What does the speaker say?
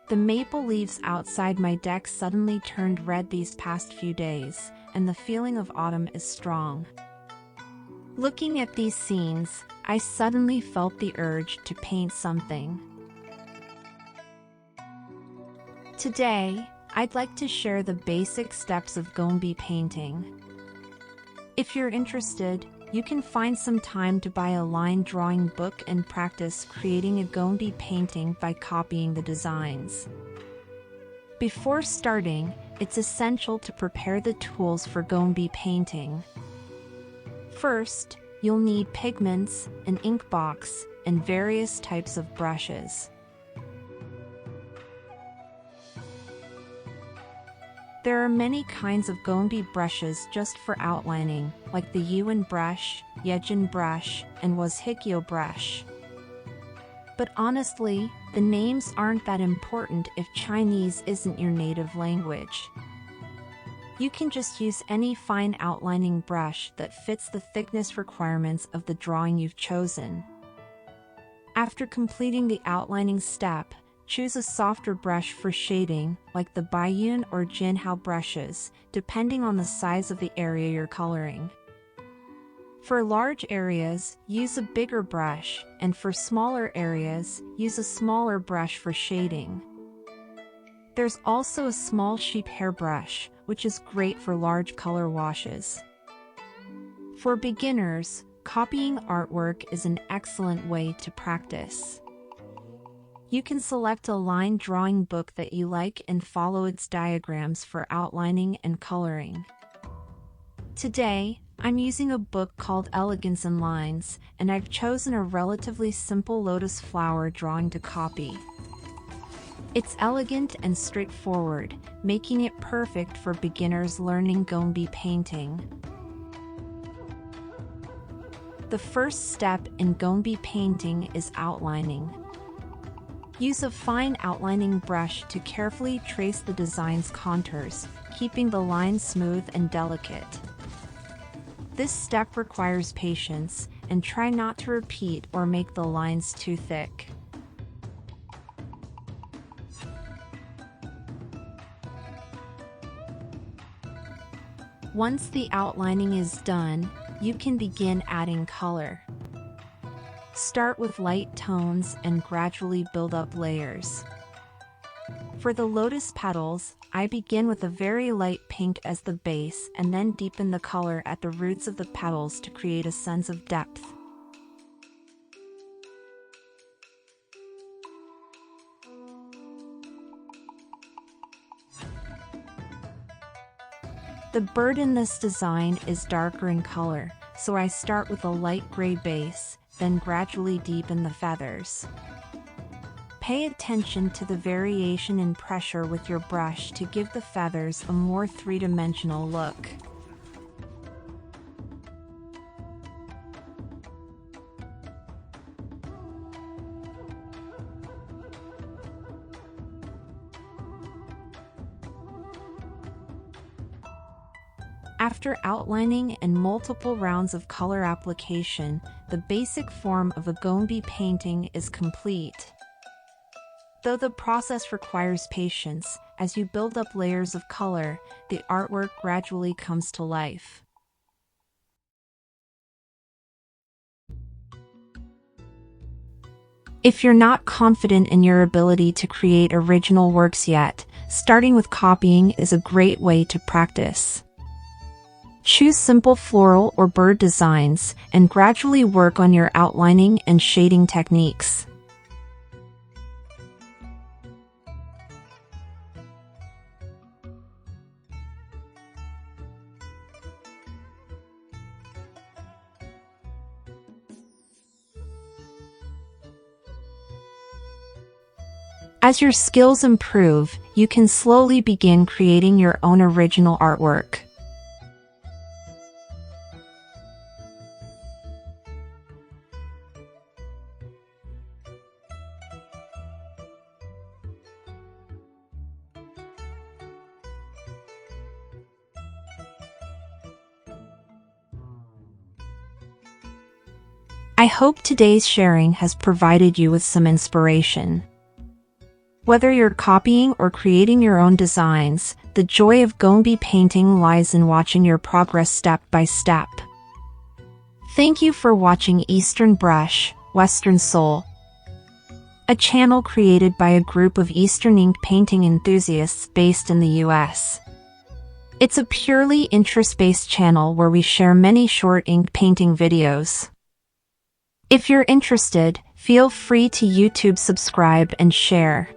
The maple leaves outside my deck suddenly turned red these past few days, and the feeling of autumn is strong. Looking at these scenes, I suddenly felt the urge to paint something. Today, I'd like to share the basic steps of Gongbi painting. If you're interested, you can find some time to buy a line drawing book and practice creating a Gongbi painting by copying the designs. Before starting, it's essential to prepare the tools for Gongbi painting. First, you'll need pigments, an ink box, and various types of brushes. There are many kinds of Gongbi brushes just for outlining, like the Yuan brush, Yejin brush, and Washikyo brush. But honestly, the names aren't that important if Chinese isn't your native language. You can just use any fine outlining brush that fits the thickness requirements of the drawing you've chosen. After completing the outlining step, choose a softer brush for shading, like the Baiyun or Jinhao brushes, depending on the size of the area you're coloring. For large areas, use a bigger brush, and for smaller areas, use a smaller brush for shading. There's also a small sheep hair brush, which is great for large color washes. For beginners, copying artwork is an excellent way to practice. You can select a line drawing book that you like and follow its diagrams for outlining and coloring. Today, I'm using a book called Elegance in Lines, and I've chosen a relatively simple lotus flower drawing to copy. It's elegant and straightforward, making it perfect for beginners learning Gongbi painting. The first step in Gongbi painting is outlining. Use a fine outlining brush to carefully trace the design's contours, keeping the lines smooth and delicate. This step requires patience, and try not to repeat or make the lines too thick. Once the outlining is done, you can begin adding color. Start with light tones and gradually build up layers. For the lotus petals, I begin with a very light pink as the base and then deepen the color at the roots of the petals to create a sense of depth. The bird in this design is darker in color, so I start with a light gray base, then gradually deepen the feathers. Pay attention to the variation in pressure with your brush to give the feathers a more three-dimensional look. After outlining and multiple rounds of color application, the basic form of a Gongbi painting is complete. Though the process requires patience, as you build up layers of color, the artwork gradually comes to life. If you're not confident in your ability to create original works yet, starting with copying is a great way to practice. Choose simple floral or bird designs, and gradually work on your outlining and shading techniques. As your skills improve, you can slowly begin creating your own original artwork. I hope today's sharing has provided you with some inspiration. Whether you're copying or creating your own designs, the joy of Gongbi painting lies in watching your progress step by step. Thank you for watching Eastern Brush, Western Soul, a channel created by a group of Eastern ink painting enthusiasts based in the US. It's a purely interest-based channel where we share many short ink painting videos. If you're interested, feel free to YouTube subscribe and share.